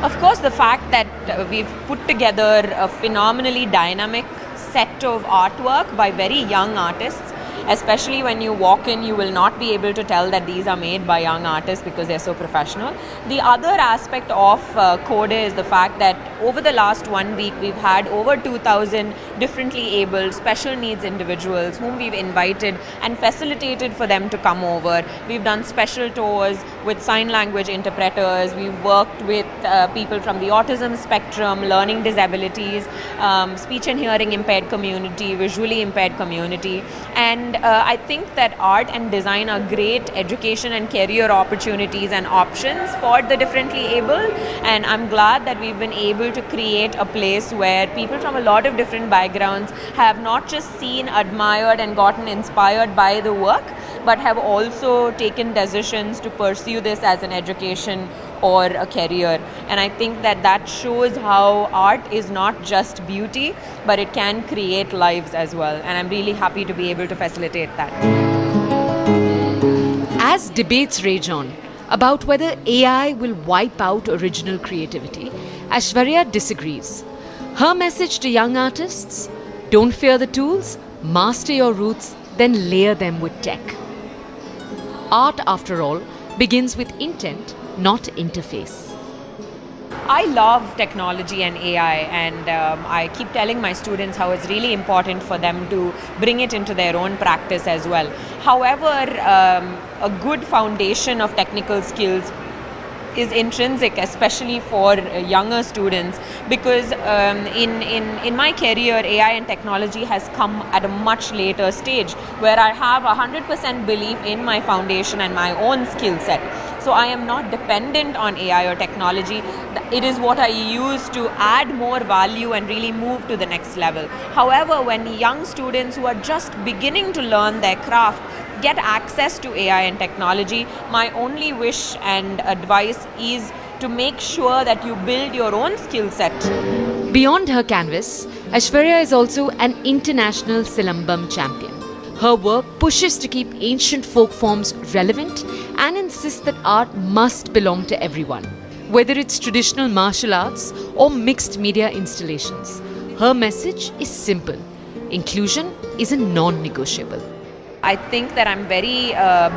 Of course, the fact that we've put together a phenomenally dynamic set of artwork by very young artists, especially when you walk in, you will not be able to tell that these are made by young artists because they're so professional. The other aspect of Kodu is the fact that over the last 1 week, we've had over 2,000 differently abled special needs individuals whom we've invited and facilitated for them to come over. We've done special tours with sign language interpreters. We've worked with people from the autism spectrum, learning disabilities, speech and hearing impaired community, visually impaired community. And I think that art and design are great education and career opportunities and options for the differently abled. And I'm glad that we've been able to create a place where people from a lot of different backgrounds have not just seen, admired and gotten inspired by the work, but have also taken decisions to pursue this as an education or a career. And I think that that shows how art is not just beauty, but it can create lives as well. And I'm really happy to be able to facilitate that. As debates rage on about whether AI will wipe out original creativity, Aishwarya disagrees. Her message to young artists: don't fear the tools, master your roots, then layer them with tech. Art, after all, begins with intent, not interface. I love technology and AI, and I keep telling my students how it's really important for them to bring it into their own practice as well. However, a good foundation of technical skills is intrinsic, especially for younger students, because in my career, AI and technology has come at a much later stage where I have 100% belief in my foundation and my own skill set. So I am not dependent on AI or technology. It is what I use to add more value and really move to the next level. However, when young students who are just beginning to learn their craft get access to AI and technology, my only wish and advice is to make sure that you build your own skill set. Beyond her canvas, Aishwarya is also an international Silambam champion. Her work pushes to keep ancient folk forms relevant and insists that art must belong to everyone, whether it's traditional martial arts or mixed media installations. Her message is simple: inclusion is a non-negotiable. I think that I'm very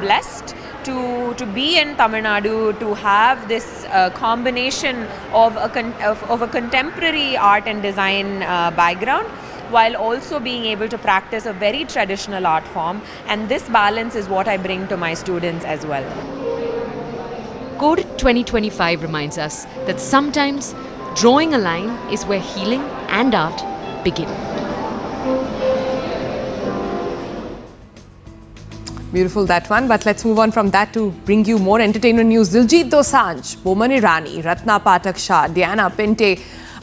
blessed to be in Tamil Nadu, to have this combination of a contemporary art and design background, while also being able to practice a very traditional art form. And this balance is what I bring to my students as well. Kodu 2025 reminds us that sometimes drawing a line is where healing and art begin. Beautiful, that one. But let's move on from that to bring you more entertainment news. Diljit Dosanjh, Bomani Rani, Ratna Pathak Shah, Diana Pente,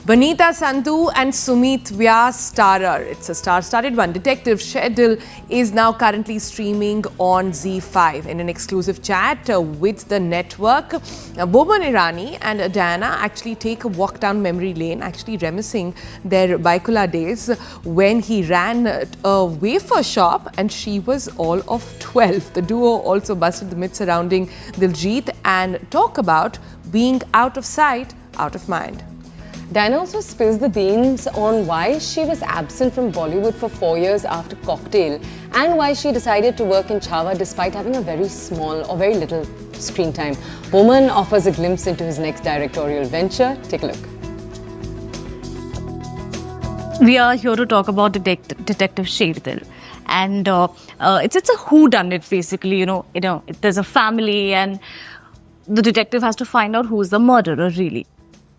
Banita Sandhu and Sumit Vyas starer. It's a star-studded one. Detective Sherdil is now currently streaming on ZEE5. In an exclusive chat with the network, Boman Irani and Diana actually take a walk down memory lane, actually reminiscing their Baikula days when he ran a wafer shop and she was all of 12. The duo also busted the myth surrounding Diljit and talk about being out of sight, out of mind. Diana also spills the beans on why she was absent from Bollywood for 4 years after Cocktail and why she decided to work in Chhawa despite having a very small or very little screen time. Boman offers a glimpse into his next directorial venture. Take a look. We are here to talk about Detective Sherdil. And it's a whodunit, basically. There's a family and the detective has to find out who's the murderer, really.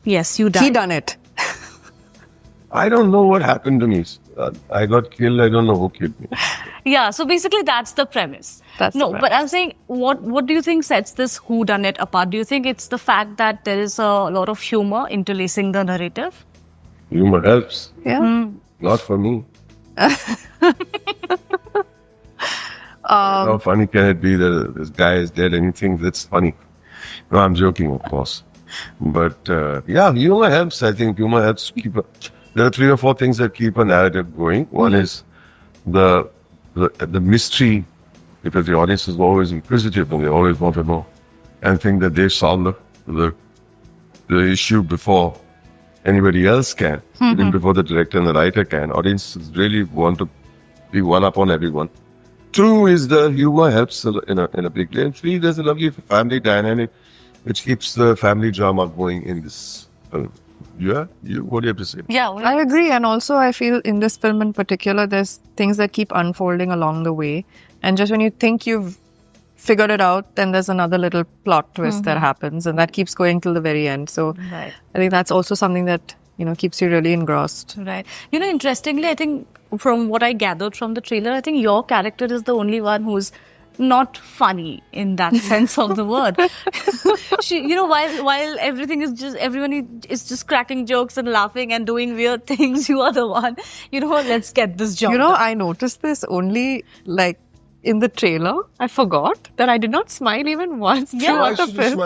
Yes, you died. He done it. I don't know what happened to me. I got killed. I don't know who killed me. Yeah, so basically that's the premise. But I'm saying, what do you think sets this whodunit apart? Do you think it's the fact that there is a lot of humor interlacing the narrative? Humor helps. Yeah. Not for me. How funny can it be that this guy is dead and he thinks that's funny? No, I'm joking, of course. But yeah, humor helps. I think humor helps keep. There are 3 or 4 things that keep a narrative going. One is the mystery, because the audience is always inquisitive and they always want to know and think that they've solved the issue before anybody else can, even before the director and the writer can. Audiences really want to be one up on everyone. 2 is the humor helps in a big way. And 3, there's a lovely family dynamic which keeps the family drama going in this. What do you have to say? Yeah, I agree. And also I feel in this film in particular, there's things that keep unfolding along the way. And just when you think you've figured it out, then there's another little plot twist that happens and that keeps going till the very end. So I think that's also something that, keeps you really engrossed. Right. Interestingly, I think from what I gathered from the trailer, I think your character is the only one who's not funny in that sense of the word. While everyone is just cracking jokes and laughing and doing weird things, you are the one, let's get this job done. I noticed this only in the trailer. I forgot that I did not smile even once throughout the film.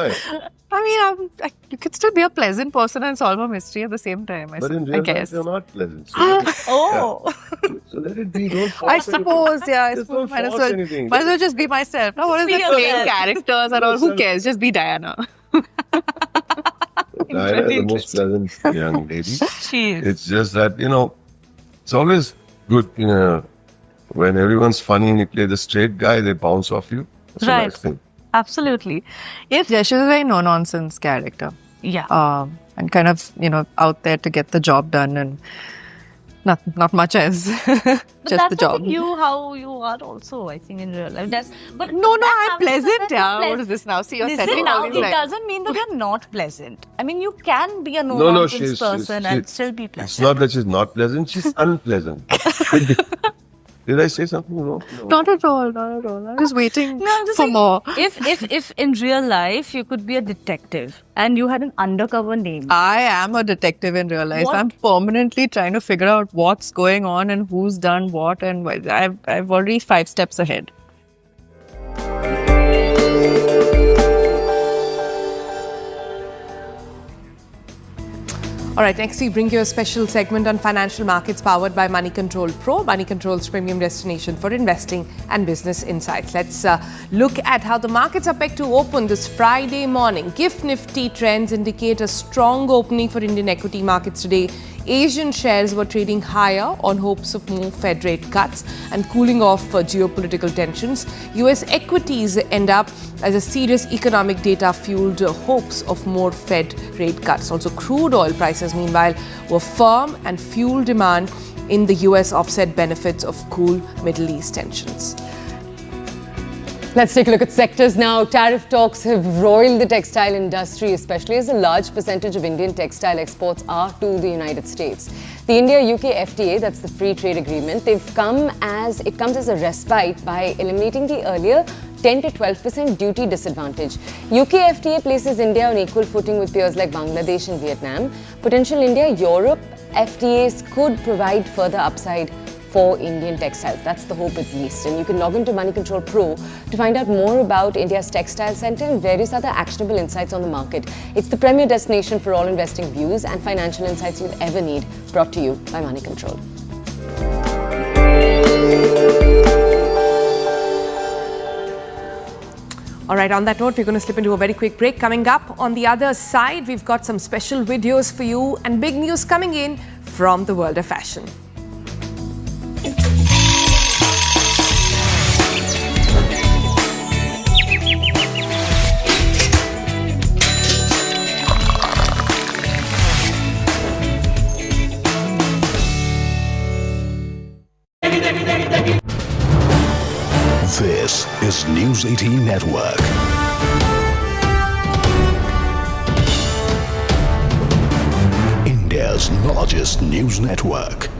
I mean, you could still be a pleasant person and solve a mystery at the same time. But in real life, you're not pleasant. So So let it be. Don't force I suppose, anything. yeah. I Just suppose don't force anything. might as well just be myself. Now, what is the playing characters and all? Who cares? Just be Diana. Diana is the most pleasant young lady. She is. It's just that, it's always good, when everyone's funny and you play the straight guy, they bounce off you. That's a nice thing. Absolutely. She's a very no-nonsense character. Yeah. And kind of, out there to get the job done and not much else. Just the job. How you are also, I think, in real life. No, I'm pleasant. What is this now? See, you're setting all these it doesn't mean that you're not pleasant. I mean, you can be a no-nonsense person and still be pleasant. It's not that she's not pleasant, she's unpleasant. Did I say something wrong? No. Not at all. I'm just waiting for more. If in real life you could be a detective and you had an undercover name. I am a detective in real life. I'm permanently trying to figure out what's going on and who's done what, and I've already 5 steps ahead. All right, next we bring you a special segment on financial markets powered by Money Control Pro, Money Control's premium destination for investing and business insights. Let's look at how the markets are pegged to open this Friday morning. GIFT Nifty trends indicate a strong opening for Indian equity markets today. Asian shares were trading higher on hopes of more Fed rate cuts and cooling off geopolitical tensions. US equities end up as a serious economic data fueled hopes of more Fed rate cuts. Also, crude oil prices, meanwhile, were firm and fuel demand in the US offset benefits of cool Middle East tensions. Let's take a look at sectors now. Tariff talks have roiled the textile industry, especially as a large percentage of Indian textile exports are to the United States. The India-UK FTA, that's the free trade agreement, it comes as a respite by eliminating the earlier 10 to 12% duty disadvantage. UK FTA places India on equal footing with peers like Bangladesh and Vietnam. Potential India-Europe FTAs could provide further upside for Indian textiles. That's the hope at least. And you can log into Money Control Pro to find out more about India's textile centre and various other actionable insights on the market. It's the premier destination for all investing views and financial insights you'll ever need, brought to you by Money Control. All right, on that note, we're going to slip into a very quick break. Coming up on the other side, we've got some special videos for you and big news coming in from the world of fashion. This is News 18 Network. India's largest news network.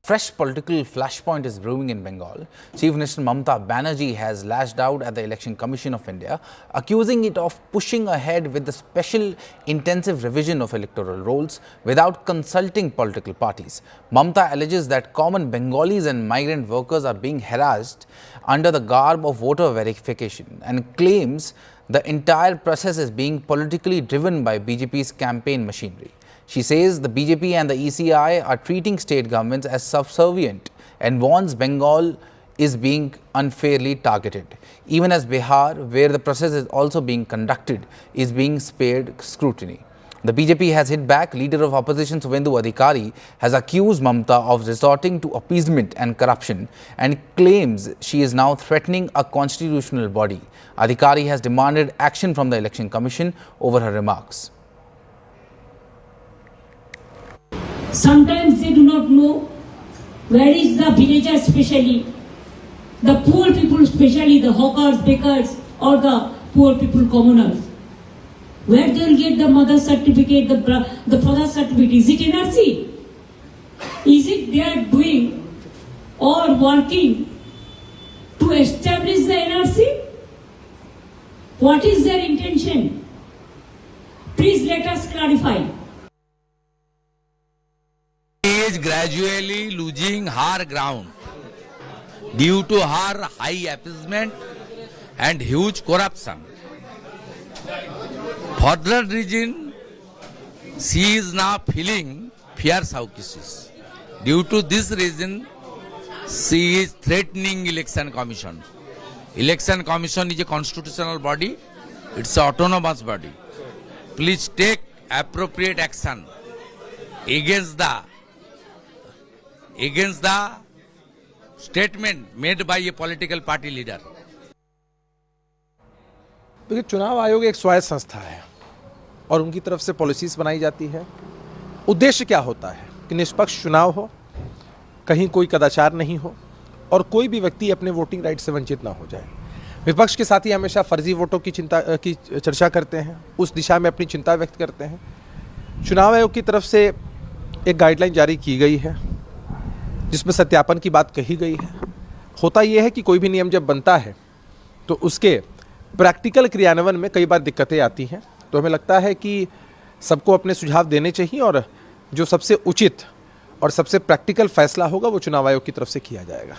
Fresh political flashpoint is brewing in Bengal. Chief Minister Mamata Banerjee has lashed out at the Election Commission of India, accusing it of pushing ahead with the special intensive revision of electoral rolls without consulting political parties. Mamata alleges that common Bengalis and migrant workers are being harassed under the garb of voter verification and claims the entire process is being politically driven by BJP's campaign machinery. She says the BJP and the ECI are treating state governments as subservient and warns Bengal is being unfairly targeted, even as Bihar, where the process is also being conducted, is being spared scrutiny. The BJP has hit back. Leader of opposition Suvendu Adhikari has accused Mamata of resorting to appeasement and corruption and claims she is now threatening a constitutional body. Adhikari has demanded action from the Election Commission over her remarks. Sometimes they do not know where is the villager, especially the poor people, especially the hawkers, bakers, or the poor people, commoners. Where they will get the mother certificate, the father certificate? Is it NRC? Is it they are doing or working to establish the NRC? What is their intention? Please let us clarify. Is gradually losing her ground due to her high appeasement and huge corruption. For that reason, she is now feeling fierce crisis. Due to this reason, she is threatening Election Commission. Election Commission is a constitutional body, it's an autonomous body. Please take appropriate action against the statement made by a political party leader. देखिए, चुनाव आयोग एक स्वायत्त संस्था है और उनकी तरफ से पॉलिसीज बनाई जाती है। उद्देश्य क्या होता है कि निष्पक्ष चुनाव हो, कहीं कोई कदाचार नहीं हो और कोई भी व्यक्ति अपने वोटिंग राइट से वंचित ना हो जाए। विपक्ष के साथी हमेशा फर्जी वोटों की चर्चा करते हैं, उस दिशा में अपनी चिंता व्यक्त करते हैं। चुनाव आयोग की तरफ से एक गाइडलाइन जारी की गई है जिसमें सत्यापन की बात कही गई है। होता यह है कि कोई भी नियम जब बनता है तो उसके प्रैक्टिकल क्रियान्वयन में कई बार दिक्कतें आती हैं, तो हमें लगता है कि सबको अपने सुझाव देने चाहिए और जो सबसे उचित और सबसे प्रैक्टिकल फैसला होगा वो चुनाव आयोग की तरफ से किया जाएगा।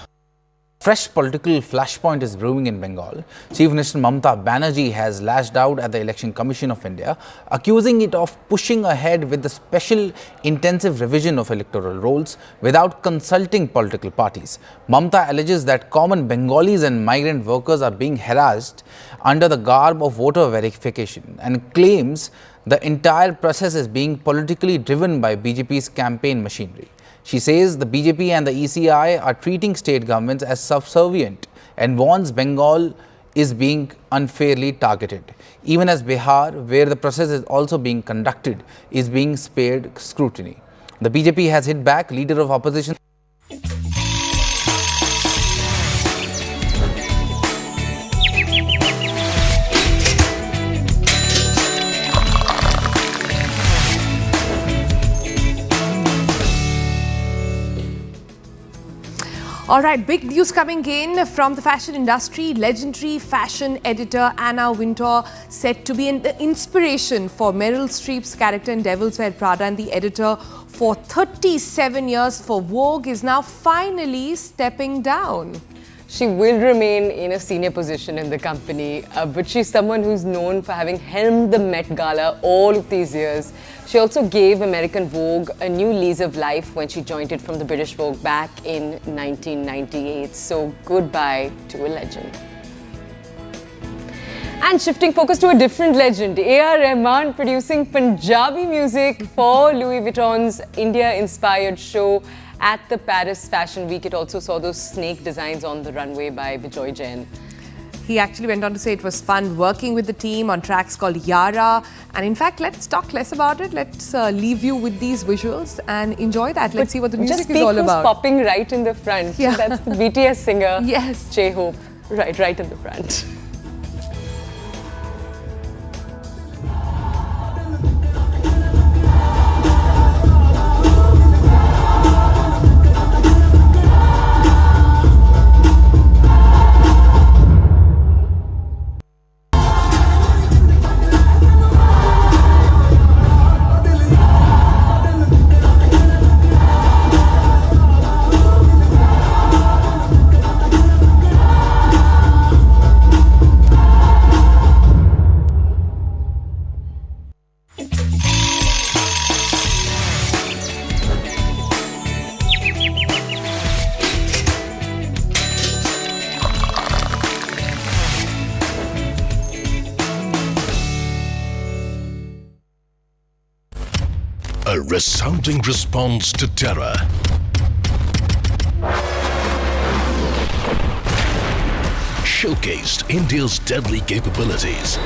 Fresh political flashpoint is brewing in Bengal. Chief Minister Mamata Banerjee has lashed out at the Election Commission of India, accusing it of pushing ahead with the special intensive revision of electoral rolls without consulting political parties. Mamata alleges that common Bengalis and migrant workers are being harassed under the garb of voter verification and claims the entire process is being politically driven by BJP's campaign machinery. She says the BJP and the ECI are treating state governments as subservient and warns Bengal is being unfairly targeted, even as Bihar, where the process is also being conducted, is being spared scrutiny. The BJP has hit back. Leader of opposition All right, big news coming in from the fashion industry. Legendary fashion editor Anna Wintour, said to be the inspiration for Meryl Streep's character in Devil's Wear Prada, and the editor for 37 years for Vogue, is now finally stepping down. She will remain in a senior position in the company, but she's someone who's known for having helmed the Met Gala all of these years. She also gave American Vogue a new lease of life when she joined it from the British Vogue back in 1998. So goodbye to a legend. And shifting focus to a different legend, A.R. Rahman producing Punjabi music for Louis Vuitton's India-inspired show at the Paris Fashion Week. It also saw those snake designs on the runway by Bijoy Jain. He actually went on to say it was fun working with the team on tracks called Yatra. And in fact, let's talk less about it. Let's leave you with these visuals and enjoy that. Let's see what the music is all about. Just popping right in the front. Yeah. That's the BTS singer, yes, J-Hope, right in the front. A resounding response to terror. Showcased India's deadly capabilities.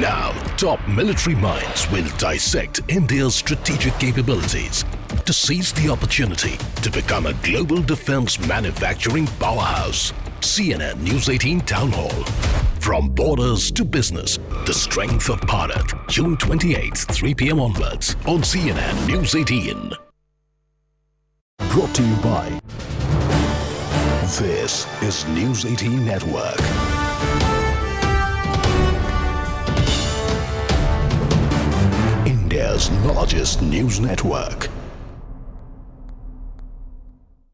Now, top military minds will dissect India's strategic capabilities to seize the opportunity to become a global defense manufacturing powerhouse. CNN News 18 Town Hall. From borders to business, the strength of Bharat. June 28th, 3 p.m. onwards on CNN News 18. Brought to you by. This is News 18 Network. India's largest news network.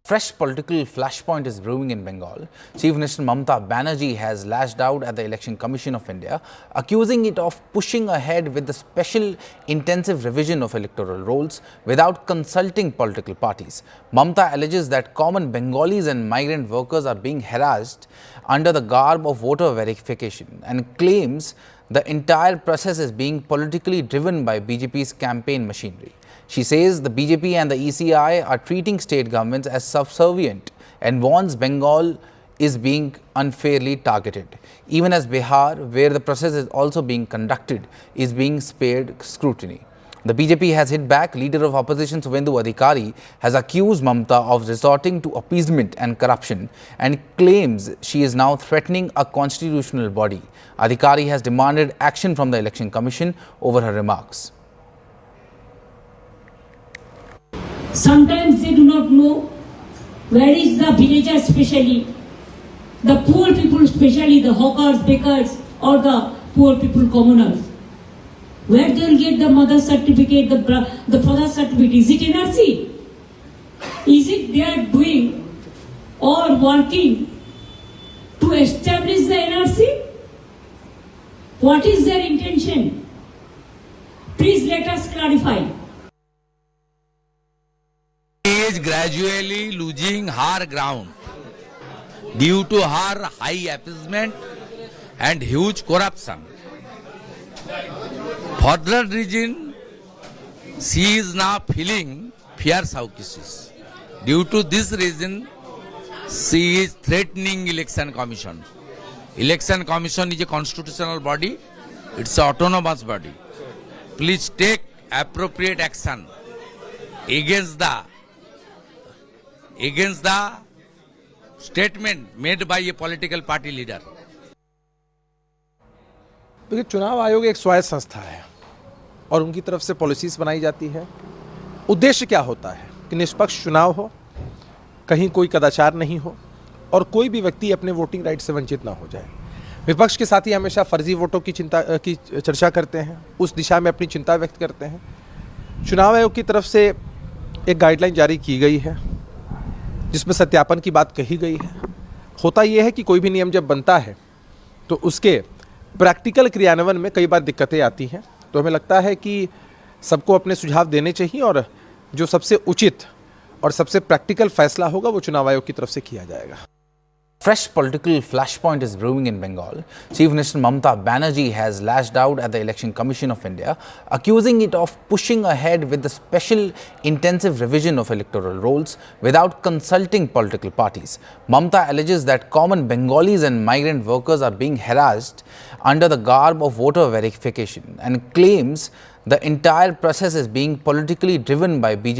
Fresh political flashpoint is brewing in Bengal. Chief Minister Mamta Banerjee has lashed out at the Election Commission of India, accusing it of pushing ahead with the special intensive revision of electoral rolls without consulting political parties. Mamta alleges that common Bengalis and migrant workers are being harassed under the garb of voter verification and claims the entire process is being politically driven by BJP's campaign machinery. She says the BJP and the ECI are treating state governments as subservient and warns Bengal is being unfairly targeted. Even as Bihar, where the process is also being conducted, is being spared scrutiny. The BJP has hit back. Leader of opposition Suvendu Adhikari has accused Mamta of resorting to appeasement and corruption and claims she is now threatening a constitutional body. Adhikari has demanded action from the Election Commission over her remarks. Sometimes they do not know where is the villager, especially the poor people, especially the hawkers, bakers, or the poor people, commoners. Where they will get the mother certificate, the father certificate? Is it NRC? Is it they are doing or working to establish the NRC? What is their intention? Please let us clarify. Is gradually losing her ground due to her high appeasement and huge corruption. For that reason, she is now feeling fierce cases. Due to this reason, she is threatening Election Commission. Election Commission is a constitutional body, it's an autonomous body. Please take appropriate action against the statement made by a political party leader. देखिए, चुनाव आयोग एक स्वायत्त संस्था है और उनकी तरफ से पॉलिसीज बनाई जाती है। उद्देश्य क्या होता है कि निष्पक्ष चुनाव हो, कहीं कोई कदाचार नहीं हो और कोई भी व्यक्ति अपने वोटिंग राइट से वंचित ना हो जाए। विपक्ष के साथी हमेशा फर्जी वोटों की चर्चा करते हैं, उस दिशा में अपनी चिंता व्यक्त करते हैं। चुनाव आयोग की तरफ से एक गाइडलाइन जारी की गई है जिसमें सत्यापन की बात कही गई है। होता यह है कि कोई भी नियम जब बनता है तो उसके प्रैक्टिकल क्रियान्वयन में कई बार दिक्कतें आती हैं, तो हमें लगता है कि सबको अपने सुझाव देने चाहिए और जो सबसे उचित और सबसे प्रैक्टिकल फैसला होगा वो चुनाव आयोग की तरफ से किया जाएगा। Fresh political flashpoint is brewing in Bengal. Chief Minister Mamata Banerjee has lashed out at the Election Commission of India, accusing it of pushing ahead with the special intensive revision of electoral rolls without consulting political parties. Mamata alleges that common Bengalis and migrant workers are being harassed under the garb of voter verification and claims the entire process is being politically driven by BJP